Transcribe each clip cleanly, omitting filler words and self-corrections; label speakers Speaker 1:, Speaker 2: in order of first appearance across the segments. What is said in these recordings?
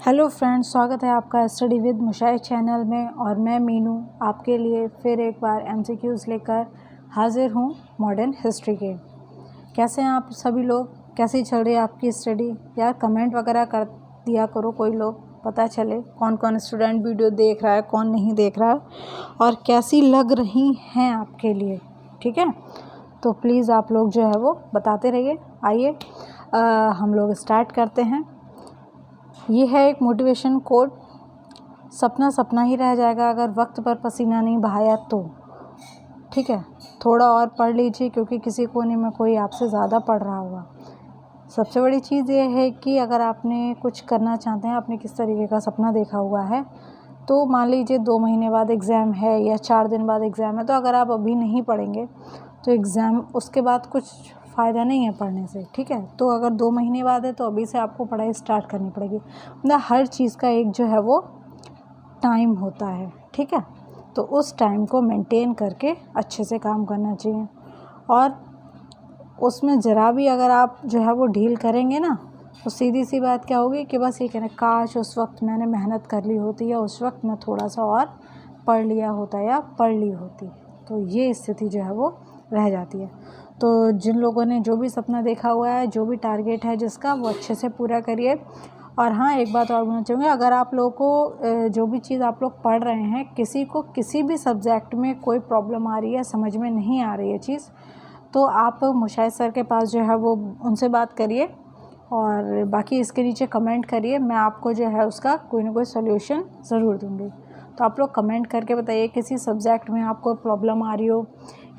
Speaker 1: Hello friends, स्वागत है आपका स्टडी विद मुशाहिद चैनल में। और मैं मीनू आपके लिए फिर एक बार एमसीक्यूज़ लेकर हाज़िर हूँ मॉडर्न हिस्ट्री के। कैसे हैं आप सभी लोग? कैसी चल रही है आपकी स्टडी? यार कमेंट वगैरह कर दिया करो, कोई लोग पता चले कौन कौन स्टूडेंट वीडियो देख रहा है, कौन नहीं देख रहा है, और कैसी लग रही हैं आपके लिए। ठीक है, तो प्लीज़ आप लोग जो है वो बताते रहिए। आइए हम लोग स्टार्ट करते हैं। ये है एक मोटिवेशन कोट, सपना सपना ही रह जाएगा अगर वक्त पर पसीना नहीं बहाया तो। ठीक है, थोड़ा और पढ़ लीजिए क्योंकि किसी कोने में कोई आपसे ज़्यादा पढ़ रहा होगा। सबसे बड़ी चीज़ ये है कि अगर आपने कुछ करना चाहते हैं, आपने किस तरीके का सपना देखा हुआ है, तो मान लीजिए 2 महीने बाद एग्ज़ाम है या 4 दिन बाद एग्ज़ाम है, तो अगर आप अभी नहीं पढ़ेंगे तो एग्ज़ाम उसके बाद कुछ फ़ायदा नहीं है पढ़ने से। ठीक है, तो अगर 2 महीने बाद है तो अभी से आपको पढ़ाई स्टार्ट करनी पड़ेगी। मतलब हर चीज़ का एक जो है वो टाइम होता है। ठीक है, तो उस टाइम को मेंटेन करके अच्छे से काम करना चाहिए। और उसमें ज़रा भी अगर आप जो है वो ढील करेंगे ना, तो सीधी सी बात क्या होगी कि बस ये कहना, काश उस वक्त मैंने मेहनत कर ली होती या उस वक्त मैं थोड़ा सा और पढ़ लिया होता या पढ़ ली होती। तो ये स्थिति जो है वो रह जाती है। तो जिन लोगों ने जो भी सपना देखा हुआ है, जो भी टारगेट है जिसका, वो अच्छे से पूरा करिए। और हाँ, एक बात और बोलना चाहूँगी, अगर आप लोगों को जो भी चीज़ आप लोग पढ़ रहे हैं, किसी को किसी भी सब्जेक्ट में कोई प्रॉब्लम आ रही है, समझ में नहीं आ रही है चीज़, तो आप मुशाहिद सर के पास जो है वो उनसे बात करिए और बाकी इसके नीचे कमेंट करिए। मैं आपको जो है उसका कोई ना कोई सॉल्यूशन ज़रूर दूँगी। तो आप लोग कमेंट करके बताइए किसी सब्जेक्ट में आपको प्रॉब्लम आ रही हो,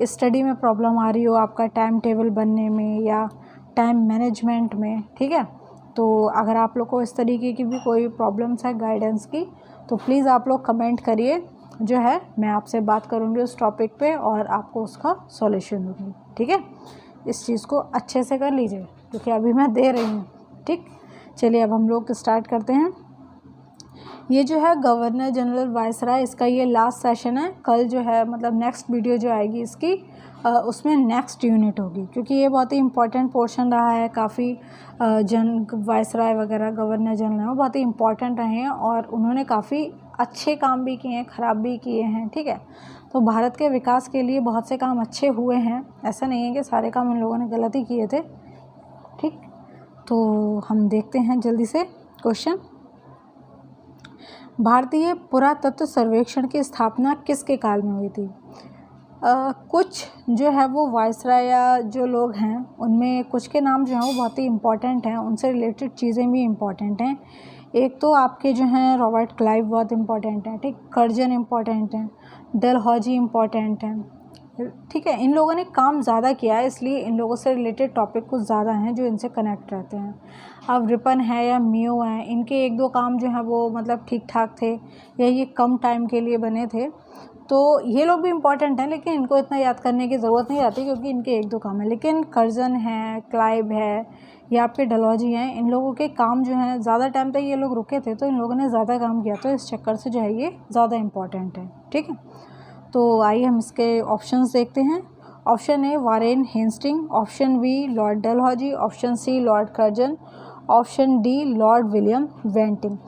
Speaker 1: स्टडी में प्रॉब्लम आ रही हो, आपका टाइम टेबल बनने में या टाइम मैनेजमेंट में। ठीक है, तो अगर आप लोग को इस तरीके की भी कोई प्रॉब्लम्स है गाइडेंस की, तो प्लीज़ आप लोग कमेंट करिए, जो है मैं आपसे बात करूँगी उस टॉपिक पे और आपको उसका सॉल्यूशन दूँगी। ठीक है, इस चीज़ को अच्छे से कर लीजिए क्योंकि अभी मैं दे रही हूँ। ठीक, चलिए अब हम लोग स्टार्ट करते हैं। ये जो है गवर्नर जनरल वायसराय, इसका ये लास्ट सेशन है। कल जो है मतलब नेक्स्ट वीडियो जो आएगी इसकी, उसमें नेक्स्ट यूनिट होगी, क्योंकि ये बहुत ही इंपॉर्टेंट पोर्शन रहा है। काफ़ी वायसराय वगैरह गवर्नर जनरल वो बहुत ही इंपॉर्टेंट रहे हैं और उन्होंने काफ़ी अच्छे काम भी किए हैं, ख़राब भी किए हैं। ठीक है, तो भारत के विकास के लिए बहुत से काम अच्छे हुए हैं, ऐसा नहीं है कि सारे काम इन लोगों ने गलत ही किए थे। ठीक, तो हम देखते हैं जल्दी से क्वेश्चन। भारतीय पुरातत्व सर्वेक्षण की स्थापना किसके काल में हुई थी? कुछ जो है वो वायसराय या जो लोग हैं उनमें कुछ के नाम जो हैं वो बहुत ही इम्पॉर्टेंट हैं, उनसे रिलेटेड चीज़ें भी इम्पॉर्टेंट हैं। एक तो आपके जो हैं रॉबर्ट क्लाइव बहुत इम्पॉर्टेंट हैं। ठीक, कर्जन इम्पॉर्टेंट हैं, डलहौजी इम्पॉर्टेंट हैं। ठीक है, इन लोगों ने काम ज़्यादा किया है, इसलिए इन लोगों से रिलेटेड टॉपिक कुछ ज़्यादा हैं जो इनसे कनेक्ट रहते हैं। अब रिपन है या मियो हैं, इनके एक दो काम जो हैं वो मतलब ठीक ठाक थे या ये कम टाइम के लिए बने थे, तो ये लोग भी इम्पॉर्टेंट हैं, लेकिन इनको इतना याद करने की ज़रूरत नहीं आती क्योंकि इनके एक दो काम है। लेकिन कर्जन है, क्लाइव है या आपके डलहौजी हैं, इन लोगों के काम जो हैं ज़्यादा टाइम तक ये लोग रुके थे, तो इन लोगों ने ज़्यादा काम किया, तो इस चक्कर से जो है ये ज़्यादा इम्पॉर्टेंट है। ठीक है, तो आइए हम इसके ऑप्शंस देखते हैं। Option A Warren Hastings, option B Lord Dalhousie, option C Lord Curzon, option D Lord William Bentinck.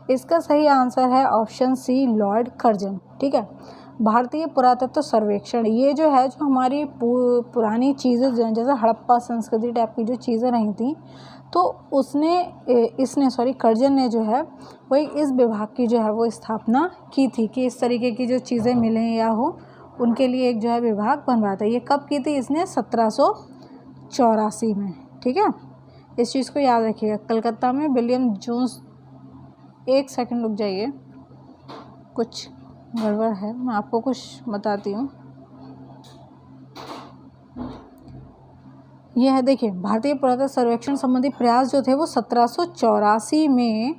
Speaker 1: इसका सही आंसर है ऑप्शन सी लॉर्ड कर्जन। ठीक है, भारतीय पुरातत्व सर्वेक्षण ये जो है, जो हमारी पुरानी चीज़ें जो हैं, जैसे हड़प्पा संस्कृति टाइप की जो चीज़ें रही थी, तो कर्जन ने जो है वही इस विभाग की जो है वो स्थापना की थी कि इस तरीके की जो चीज़ें मिलें या हो उनके लिए एक जो है विभाग बनवाया था। ये कब की थी? इसने 1784 में। ठीक है, इस चीज़ को याद रखिएगा। कलकत्ता में विलियम जोन्स, एक सेकंड रुक जाइए, कुछ गड़बड़ है, मैं आपको कुछ बताती हूँ। यह है, देखिए, भारतीय पुरातत्व सर्वेक्षण संबंधी प्रयास जो थे वो 1784 में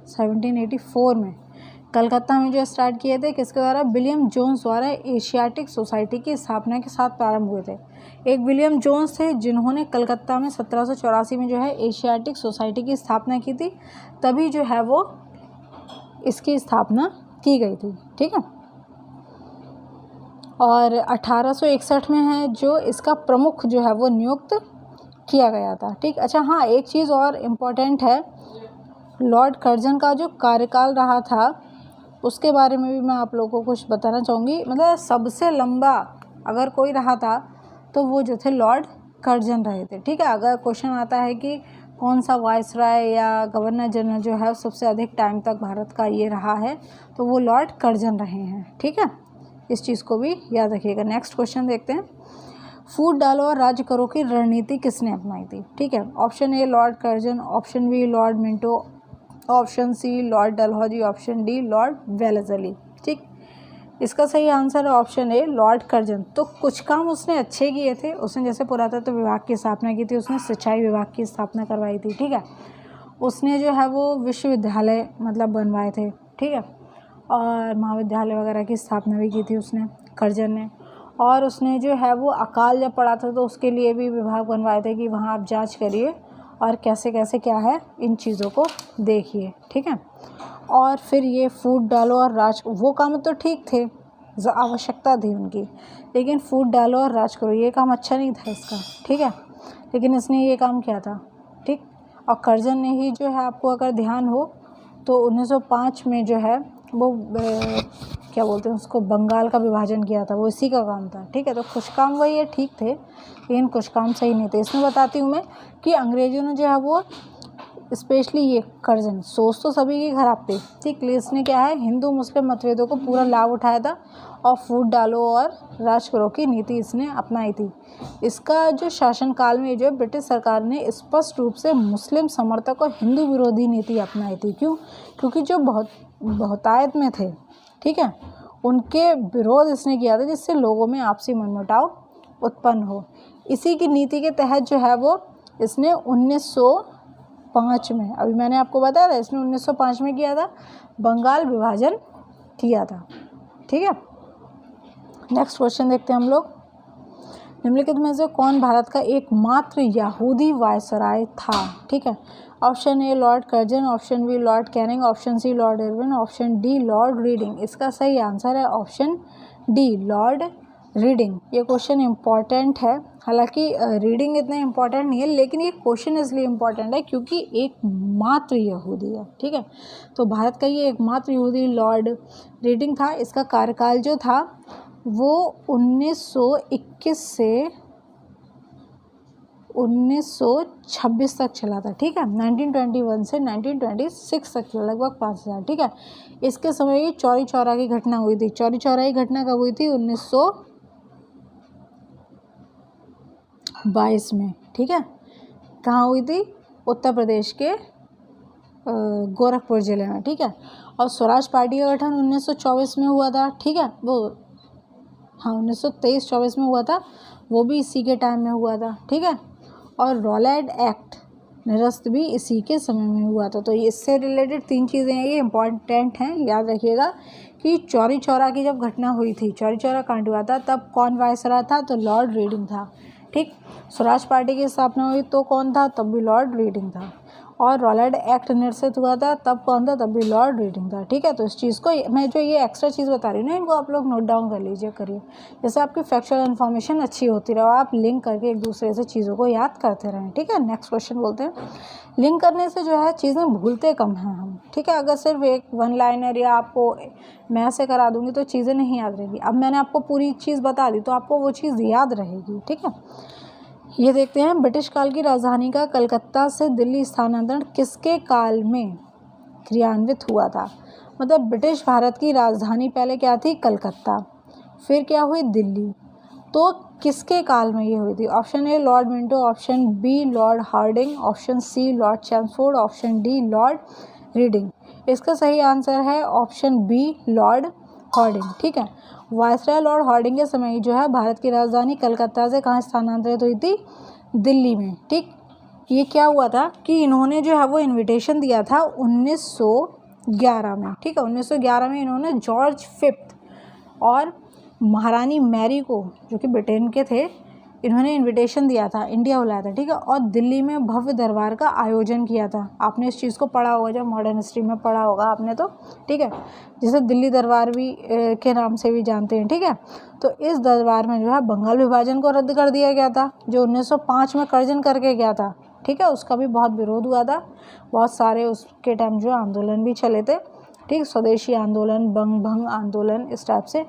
Speaker 1: 1784 में कलकत्ता में जो स्टार्ट किए थे, किसके द्वारा? विलियम जोन्स द्वारा एशियाटिक सोसाइटी की स्थापना के साथ प्रारंभ हुए थे। एक विलियम जोन्स थे जिन्होंने कलकत्ता में 1784 में जो है एशियाटिक सोसाइटी की स्थापना की थी, तभी जो है वो इसकी स्थापना की गई थी। ठीक है, और 1861 में है जो इसका प्रमुख जो है वो नियुक्त किया गया था। ठीक, अच्छा हाँ, एक चीज़ और इम्पॉर्टेंट है लॉर्ड कर्जन का जो कार्यकाल रहा था उसके बारे में भी मैं आप लोगों को कुछ बताना चाहूँगी। मतलब सबसे लंबा अगर कोई रहा था तो वो जो थे लॉर्ड कर्जन रहे थे। ठीक है, अगर क्वेश्चन आता है कि कौन सा वाइसराय या गवर्नर जनरल जो है सबसे अधिक टाइम तक भारत का ये रहा है, तो वो लॉर्ड कर्जन रहे हैं। ठीक है, इस चीज़ को भी याद रखिएगा। नेक्स्ट क्वेश्चन देखते हैं। फूट डालो और राज्य करो की रणनीति किसने अपनाई थी? ठीक है, option A Lord Curzon, option B Lord Minto, option C Lord Dalhousie, option D Lord Wellesley. ठीक, इसका सही आंसर है ऑप्शन ए लॉर्ड कर्जन। तो कुछ काम उसने अच्छे किए थे। उसने जैसे पुरातत्व विभाग की स्थापना की थी, उसने सिंचाई विभाग की स्थापना करवाई थी। ठीक है, उसने जो है वो विश्वविद्यालय मतलब बनवाए थे। ठीक है, और महाविद्यालय वगैरह की स्थापना भी की थी उसने, कर्जन ने। और उसने जो है वो अकाल जब पड़ा था तो उसके लिए भी विभाग बनवाए थे कि वहाँ आप जांच करिए और कैसे कैसे क्या है इन चीज़ों को देखिए। ठीक है, और फिर ये फूट डालो और राज, वो काम तो ठीक थे, आवश्यकता थी उनकी, लेकिन फूट डालो और राज करो ये काम अच्छा नहीं था इसका। ठीक है, लेकिन इसने ये काम किया था। ठीक, और कर्जन ने ही जो है, आपको अगर ध्यान हो तो 1905 में जो है वो क्या बोलते हैं उसको, बंगाल का विभाजन किया था, वो इसी का काम था। ठीक है, तो कुछ काम वही है ठीक थे, लेकिन कुछ काम सही नहीं थे। इसमें बताती हूँ मैं कि अंग्रेज़ों ने जो है वो स्पेशली ये कर्जन, सोच तो सभी की खराब थी। ठीक, इसने क्या है हिंदू मुस्लिम मतभेदों को पूरा लाभ उठाया था और फूट डालो और राज करो की नीति इसने अपनाई थी। इसका जो शासनकाल में जो ब्रिटिश सरकार ने स्पष्ट रूप से मुस्लिम समर्थक और हिंदू विरोधी नीति अपनाई थी। क्यों? क्योंकि जो बहुतायत में थे, ठीक है, उनके विरोध इसने किया था, जिससे लोगों में आपसी मनमुटाव उत्पन्न हो। इसी की नीति के तहत जो है वो इसने 1905 में, अभी मैंने आपको बताया था, इसने 1905 में किया था, बंगाल विभाजन किया था। ठीक है, नेक्स्ट क्वेश्चन देखते हैं हम लोग। निम्नलिखित में से कौन भारत का एकमात्र यहूदी वायसराय था? ठीक है, option A Lord Curzon, option B Lord Canning, option C Lord Irwin, option D Lord Reading. इसका सही आंसर है ऑप्शन डी लॉर्ड रीडिंग। ये क्वेश्चन इम्पॉर्टेंट है, हालांकि रीडिंग इतना इम्पॉर्टेंट नहीं है, लेकिन ये क्वेश्चन इसलिए इम्पॉर्टेंट है क्योंकि एकमात्र यहूदी है। ठीक है, तो भारत का ये एकमात्र यहूदी लॉर्ड रीडिंग था। इसका कार्यकाल जो था वो 1921 से 1926 तक चला था। ठीक है, 1921 से 1926 तक चला, लगभग 5 साल। ठीक है, इसके समय ही चौरी चौरा की घटना हुई थी। चौरी चौरा की घटना कब हुई थी? 1922 में। ठीक है, कहाँ हुई थी? उत्तर प्रदेश के गोरखपुर ज़िले में। ठीक है, और स्वराज पार्टी का गठन 1924 में हुआ था। ठीक है, वो हाँ 1923-24 में हुआ था, वो भी इसी के टाइम में हुआ था। ठीक है, और रॉलैंड एक्ट निरस्त भी इसी के समय में हुआ था। तो इससे रिलेटेड 3 चीज़ें हैं, ये इंपॉर्टेंट हैं, याद रखिएगा कि चौरी चौरा की जब घटना हुई थी, चौरी चौरा कांड हुआ था, तब कौन वायसराय था? तो लॉर्ड रीडिंग था। ठीक, स्वराज पार्टी की स्थापना हुई तो कौन था? तब भी लॉर्ड रीडिंग था। और रॉलैंड एक्ट निरसित हुआ था, तब कौन था? तब भी लॉर्ड रीडिंग था। ठीक है, तो इस चीज़ को मैं जो ये एक्स्ट्रा चीज़ बता रही हूँ ना, इनको आप लोग नोट डाउन कर लीजिए, करिए, जैसे आपकी फैक्चुअल इन्फॉर्मेशन अच्छी होती रहे, आप लिंक करके एक दूसरे से चीज़ों को याद करते रहें। ठीक है, नेक्स्ट क्वेश्चन बोलते हैं। लिंक करने से जो है चीज़ें भूलते कम हैं हम। ठीक है, अगर सिर्फ एक 1 लाइनर या आपको मैं ऐसे करा दूँगी तो चीज़ें नहीं याद रहेगी। अब मैंने आपको पूरी चीज़ बता दी तो आपको वो चीज़ याद रहेगी। ठीक है, ये देखते हैं। ब्रिटिश काल की राजधानी का कलकत्ता से दिल्ली स्थानांतरण किसके काल में क्रियान्वित हुआ था? मतलब ब्रिटिश भारत की राजधानी पहले क्या थी? कलकत्ता, फिर क्या हुई? दिल्ली। तो किसके काल में ये हुई थी? Option A Lord Minto, option B Lord Hardinge, option C Lord Chelmsford, option D Lord Reading. इसका सही आंसर है ऑप्शन बी लॉर्ड हार्डिंग। ठीक है, वायसराय लॉर्ड हार्डिंग के समय जो है भारत की राजधानी कलकत्ता से कहाँ स्थानांतरित हुई थी? दिल्ली में। ठीक, ये क्या हुआ था कि इन्होंने जो है वो इनविटेशन दिया था 1911 में। ठीक है, 1911 में इन्होंने जॉर्ज 5 और महारानी मैरी को, जो कि ब्रिटेन के थे, इन्होंने इनविटेशन दिया था, इंडिया बुलाया था। ठीक है, और दिल्ली में भव्य दरबार का आयोजन किया था। आपने इस चीज़ को पढ़ा होगा, जब मॉडर्न हिस्ट्री में पढ़ा होगा आपने तो। ठीक है, जिसे दिल्ली दरबार भी के नाम से भी जानते हैं। ठीक है, तो इस दरबार में जो है बंगाल विभाजन को रद्द कर दिया गया था, जो 1905 में कर्जन करके गया था। ठीक है, उसका भी बहुत विरोध हुआ था, बहुत सारे उसके टाइम जो आंदोलन भी चले थे, ठीक, स्वदेशी आंदोलन, बंग भंग आंदोलन, इस टाइप से।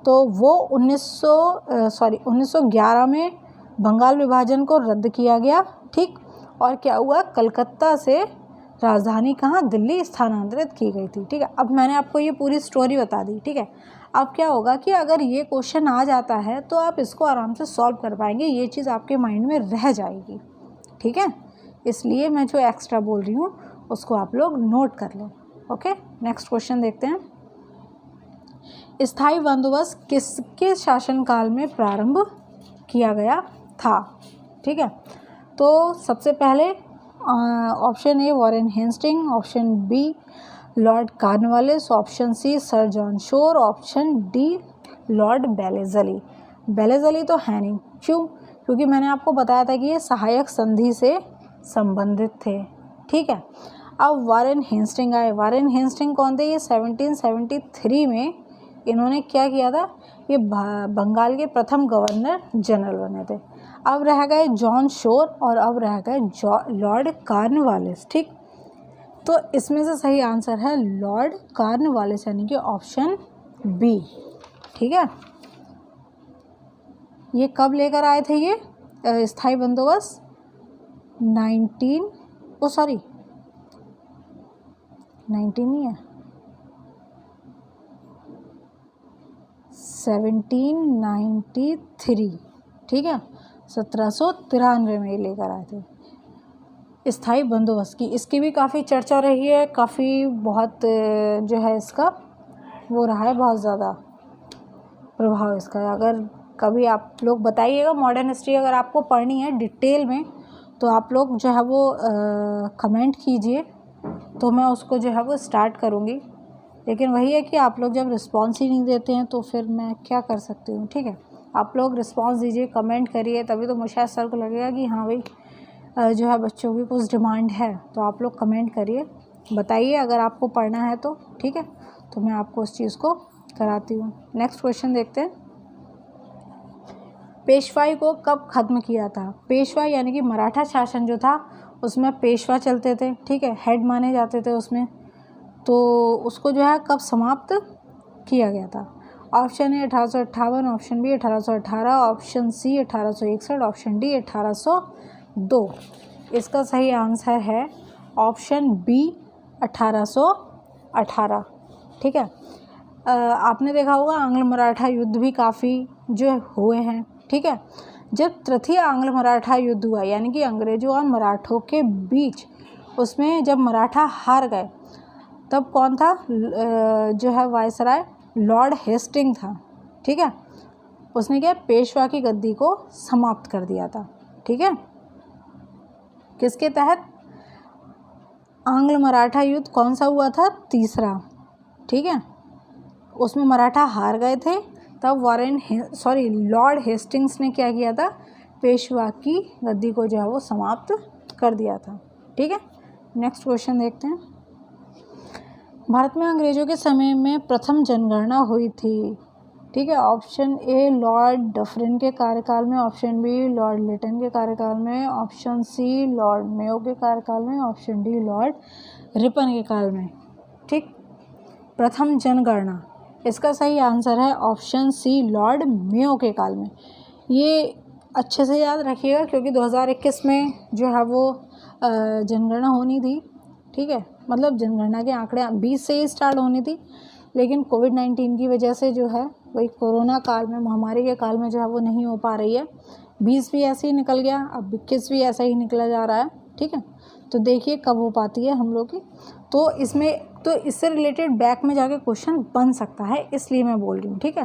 Speaker 1: तो वो 1911 में बंगाल विभाजन को रद्द किया गया, ठीक, और क्या हुआ, कलकत्ता से राजधानी कहाँ, दिल्ली स्थानांतरित की गई थी, ठीक है। अब मैंने आपको ये पूरी स्टोरी बता दी, ठीक है। अब क्या होगा कि अगर ये क्वेश्चन आ जाता है तो आप इसको आराम से सॉल्व कर पाएंगे, ये चीज़ आपके माइंड में रह जाएगी, ठीक है। इसलिए मैं जो एक्स्ट्रा बोल रही हूँ उसको आप लोग नोट कर लें। ओके, नेक्स्ट क्वेश्चन देखते हैं। स्थायी बंदोबस्त किसके शासनकाल में प्रारंभ किया गया था, ठीक है। तो सबसे पहले option A Warren Hastings, option B Lord Cornwallis, option C Sir John Shore, option D Lord Wellesley. Wellesley तो है नहीं, क्यों, क्योंकि मैंने आपको बताया था कि ये सहायक संधि से संबंधित थे, ठीक है। अब वॉरेन हेस्टिंग आए। वॉरेन हेस्टिंग कौन थे, ये 1773 में इन्होंने क्या किया था, ये बंगाल के प्रथम गवर्नर जनरल बने थे। अब रह गए जॉन शोर और अब रह गए लॉर्ड कॉर्नवालिस, ठीक। तो इसमें से सही आंसर है लॉर्ड कॉर्नवालिस, यानी कि ऑप्शन बी, ठीक है। ये कब लेकर आए थे ये स्थायी बंदोबस्त, 19 नहीं है, 1793, ठीक है, 1793 में लेकर आए थे स्थायी बंदोबस्त की। इसकी भी काफ़ी चर्चा रही है, काफ़ी बहुत जो है इसका वो रहा है, बहुत ज़्यादा प्रभाव इसका। अगर कभी आप लोग बताइएगा, मॉडर्न हिस्ट्री अगर आपको पढ़नी है डिटेल में तो आप लोग जो है वो कमेंट कीजिए, तो मैं उसको जो है वो स्टार्ट करूँगी। लेकिन वही है कि आप लोग जब रिस्पॉन्स ही नहीं देते हैं तो फिर मैं क्या कर सकती हूँ, ठीक है। आप लोग रिस्पॉन्स दीजिए, कमेंट करिए, तभी तो मुझे सर को लगेगा कि हाँ भाई जो है बच्चों की कुछ डिमांड है। तो आप लोग कमेंट करिए, बताइए अगर आपको पढ़ना है तो, ठीक है, तो मैं आपको उस चीज़ को कराती हूँ। नेक्स्ट क्वेश्चन देखते हैं। पेशवाई को कब ख़त्म किया था। पेशवाई यानी कि मराठा शासन जो था उसमें पेशवा चलते थे, ठीक है, हेड माने जाते थे उसमें। तो उसको जो है कब समाप्त किया गया था। Option A 1858, option B 1818, option C 1861, option D 1802। इसका सही आंसर है ऑप्शन बी 1818, ठीक है। आपने देखा होगा आंग्ल मराठा युद्ध भी काफ़ी जो हुए हैं, ठीक है। जब तृतीय आंग्ल मराठा युद्ध हुआ, यानी कि अंग्रेजों और मराठों के बीच, उसमें जब मराठा हार गए तब कौन था जो है वायसराय, लॉर्ड हेस्टिंग था, ठीक है। उसने क्या, पेशवा की गद्दी को समाप्त कर दिया था, ठीक है। किसके तहत, आंग्ल मराठा युद्ध कौन सा हुआ था, तीसरा, ठीक है। उसमें मराठा हार गए थे, तब लॉर्ड हेस्टिंग्स ने क्या किया था, पेशवा की गद्दी को जो है वो समाप्त कर दिया था, ठीक है। नेक्स्ट क्वेश्चन देखते हैं। भारत में अंग्रेजों के समय में प्रथम जनगणना हुई थी, ठीक है। ऑप्शन ए लॉर्ड डफरिन के कार्यकाल में, ऑप्शन बी लॉर्ड लिटन के कार्यकाल में, ऑप्शन सी लॉर्ड मेयो के कार्यकाल में, ऑप्शन डी लॉर्ड रिपन के काल में, ठीक। प्रथम जनगणना, इसका सही आंसर है ऑप्शन सी लॉर्ड मेयो के काल में। ये अच्छे से याद रखिएगा क्योंकि 2021 में जो है वो जनगणना होनी थी, ठीक है। मतलब जनगणना के आंकड़े 20 से ही स्टार्ट होनी थी, लेकिन कोविड-19 की वजह से जो है वही कोरोना काल में, महामारी के काल में जो है वो नहीं हो पा रही है। 20 भी ऐसे ही निकल गया, अब 21 भी ऐसा ही निकला जा रहा है, ठीक है। तो देखिए कब हो पाती है हम लोग की। तो इससे रिलेटेड बैक में जाके क्वेश्चन बन सकता है, इसलिए मैं बोल रही हूँ, ठीक है।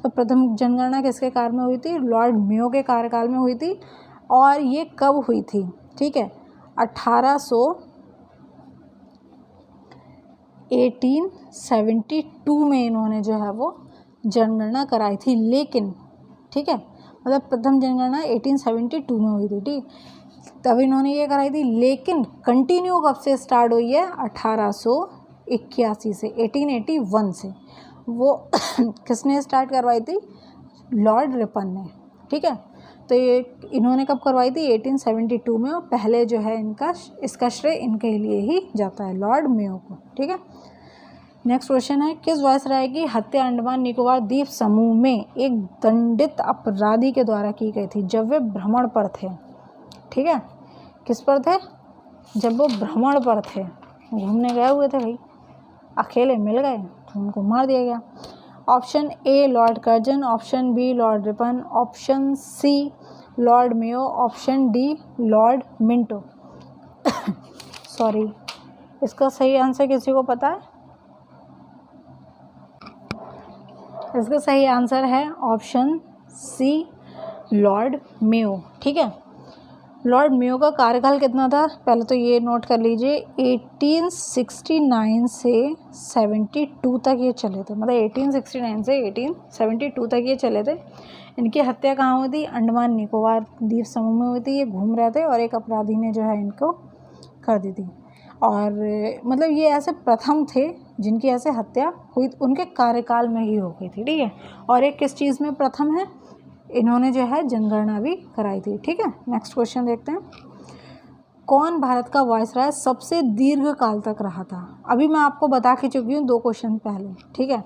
Speaker 1: तो प्रथम जनगणना किसके काल में हुई थी, लॉर्ड मेयो के कार्यकाल में हुई थी। और ये कब हुई थी, ठीक है, 1872 में इन्होंने जो है वो जनगणना कराई थी, लेकिन, ठीक है, मतलब प्रथम जनगणना 1872 में हुई थी, ठीक। तब इन्होंने ये कराई थी, लेकिन कंटिन्यू कब से स्टार्ट हुई है, 1881 से, 1881 से। वो किसने स्टार्ट करवाई थी, लॉर्ड रिपन ने, ठीक है। तो ये इन्होंने कब करवाई थी? 1872 में। और पहले जो है इसका श्रेय इनके लिए ही जाता है, लॉर्ड मेयो को। ठीक है, नेक्स्ट क्वेश्चन है, किस वायसराय की हत्या अंडमान निकोबार द्वीप समूह में एक दंडित अपराधी के द्वारा की गई थी जब वे भ्रमण पर थे? ठीक है, किस पर थे? जब वो भ्रमण पर थे, घूमने गए हुए थे भाई, अकेले मिल गए तो उनको मार दिया गया। Option A Lord Curzon, option B Lord Ripon, option C Lord Mayo, option D Lord Minto. Sorry, इसका सही आंसर किसी को पता है? इसका सही आंसर है ऑप्शन सी लॉर्ड मेयो। ठीक है, लॉर्ड मेयो का कार्यकाल कितना था? पहले तो ये नोट कर लीजिए, 1869 से 72 तक ये चले थे। मतलब 1869 से 1872 तक ये चले थे। इनकी हत्या कहाँ हुई थी? अंडमान निकोबार द्वीप समूह में हुई थी। ये घूम रहे थे और एक अपराधी ने जो है इनको कर दी थी। और मतलब ये ऐसे प्रथम थे जिनकी ऐसे हत्या हुई, उनके कार्यकाल में ही हो गई थी। ठीक है, और एक किस चीज़ में प्रथम है? इन्होंने जो है जनगणना भी कराई थी। ठीक है, नेक्स्ट क्वेश्चन देखते हैं, कौन भारत का वायसराय सबसे दीर्घ काल तक रहा था? अभी मैं आपको बता के चुकी हूँ 2 क्वेश्चन पहले। ठीक है,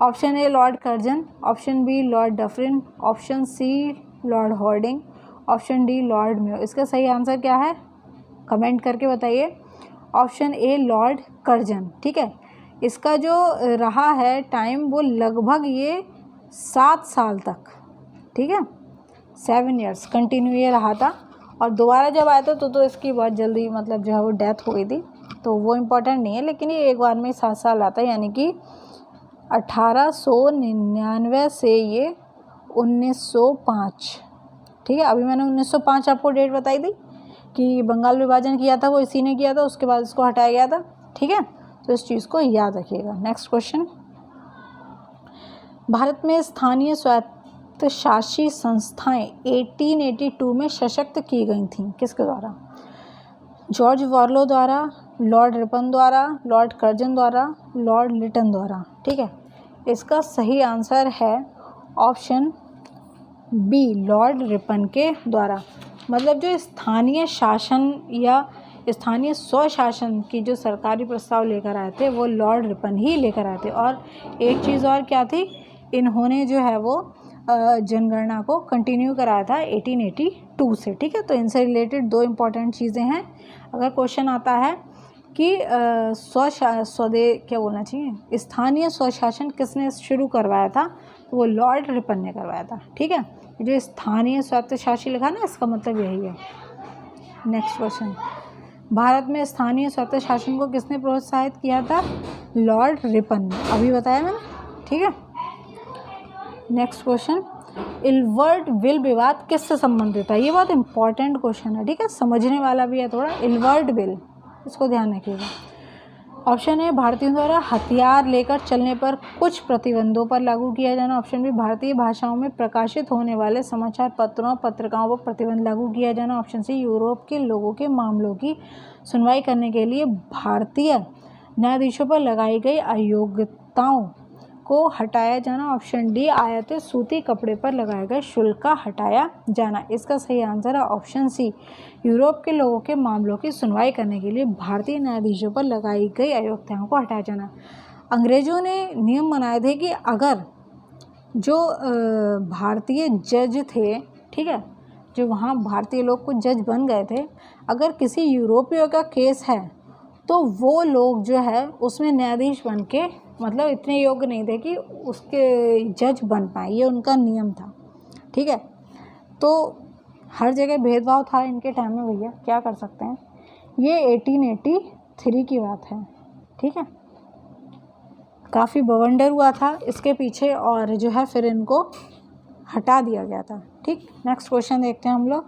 Speaker 1: option A Lord Curzon, option B Lord Dufferin, option C Lord Hardinge, option D Lord Mayo. इसका सही आंसर क्या है? कमेंट करके बताइए। Option A Lord Curzon. ठीक है, इसका जो रहा है टाइम वो लगभग ये 7 साल तक, ठीक है, 7 ईयर्स कंटिन्यू ये रहा था। और दोबारा जब आया था तो इसकी बहुत जल्दी मतलब जो है वो डेथ हो गई थी, तो वो इम्पोर्टेंट नहीं है, लेकिन ये एक बार में 7 साल आता है, यानी कि 1899 से ये 1905। ठीक है, अभी मैंने 1905 आपको डेट बताई थी कि बंगाल विभाजन किया था वो इसी ने किया था, उसके बाद इसको हटाया गया था। ठीक है, तो इस चीज़ को याद रखिएगा। नेक्स्ट क्वेश्चन, भारत में स्थानीय स्वायत्तशासी संस्थाएं 1882 में सशक्त की गई थीं, किसके द्वारा? जॉर्ज वार्लो द्वारा, लॉर्ड रिपन द्वारा, लॉर्ड कर्जन द्वारा, लॉर्ड लिटन द्वारा। ठीक है, इसका सही आंसर है ऑप्शन बी लॉर्ड रिपन के द्वारा। मतलब जो स्थानीय शासन या स्थानीय स्वशासन की जो सरकारी प्रस्ताव लेकर आए थे वो लॉर्ड रिपन ही लेकर आए थे। और एक चीज़ और क्या थी, इन्होंने जो है वो जनगणना को कंटिन्यू कराया था 1882 से। ठीक है, तो इनसे रिलेटेड 2 इम्पॉर्टेंट चीज़ें हैं। अगर क्वेश्चन आता है कि क्या बोलना चाहिए, स्थानीय स्वशासन किसने शुरू करवाया था, तो वो लॉर्ड रिपन ने करवाया था। ठीक है, जो स्थानीय स्वायत्तशासी लिखा ना, इसका मतलब यही है। नेक्स्ट क्वेश्चन, भारत में स्थानीय स्वायत्तशासन को किसने प्रोत्साहित किया था? लॉर्ड रिपन ने, अभी बताया मैंने। ठीक है, नेक्स्ट क्वेश्चन, इल्वर्ट विल विवाद किससे संबंधित है? ये बहुत इंपॉर्टेंट क्वेश्चन है। ठीक है, समझने वाला भी है थोड़ा। इल्वर्ट विल, इसको ध्यान रखिएगा। ऑप्शन ए भारतीयों द्वारा हथियार लेकर चलने पर कुछ प्रतिबंधों पर लागू किया जाना। ऑप्शन बी भारतीय भाषाओं में प्रकाशित होने वाले समाचार पत्रों और पत्रिकाओं पर प्रतिबंध लागू किया जाना। ऑप्शन सी यूरोप के लोगों के मामलों की सुनवाई करने के लिए भारतीय न्यायाधीशों पर लगाई गई अयोग्यताओं को हटाया जाना। ऑप्शन डी आयातित सूती कपड़े पर लगाए गए शुल्क का हटाया जाना। इसका सही आंसर है ऑप्शन सी यूरोप के लोगों के मामलों की सुनवाई करने के लिए भारतीय न्यायाधीशों पर लगाई गई अयोग्यताओं को हटाया जाना। अंग्रेजों ने नियम बनाए थे कि अगर जो भारतीय जज थे, ठीक है, जो वहाँ भारतीय लोग कुछ जज बन गए थे, अगर किसी यूरोपीय का केस है तो वो लोग जो है उसमें न्यायाधीश बन के मतलब इतने योग्य नहीं थे कि उसके जज बन पाए, ये उनका नियम था। ठीक है, तो हर जगह भेदभाव था इनके टाइम में भैया, क्या कर सकते हैं। ये 1883 की बात है। ठीक है, काफ़ी बवंडर हुआ था इसके पीछे और जो है फिर इनको हटा दिया गया था। ठीक, नेक्स्ट क्वेश्चन देखते हैं हम लोग,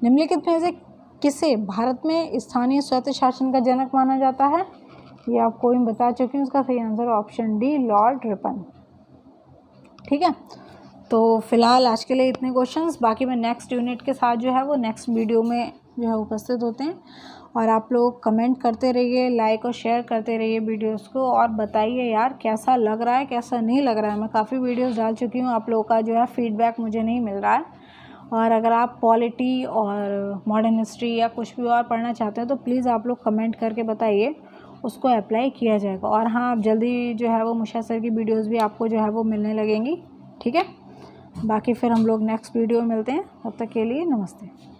Speaker 1: निम्नलिखित में से किसे भारत में स्थानीय स्वैत्त शासन का जनक माना जाता है? ये आपको मैं बता चुकी हूँ, उसका सही answer option D Lord Ripon. ठीक है, तो फिलहाल आज के लिए इतने क्वेश्चंस, बाकी मैं नेक्स्ट यूनिट के साथ जो है वो नेक्स्ट वीडियो में जो है उपस्थित होते हैं। और आप लोग कमेंट करते रहिए, लाइक और शेयर करते रहिए वीडियोस को, और बताइए यार कैसा लग रहा है, कैसा नहीं लग रहा है। मैं काफ़ी वीडियोस डाल चुकी हूँ, आप लोगों का जो है फीडबैक मुझे नहीं मिल रहा है। और अगर आप पॉलिटी और मॉडर्न हिस्ट्री या कुछ भी और पढ़ना चाहते हैं तो प्लीज़ आप लोग कमेंट करके बताइए, उसको अप्लाई किया जाएगा। और हाँ, आप जल्दी जो है वो मुशा सर की वीडियोस भी आपको जो है वो मिलने लगेंगी, ठीक है। बाकी फिर हम लोग नेक्स्ट वीडियो में मिलते हैं, तब तक के लिए नमस्ते।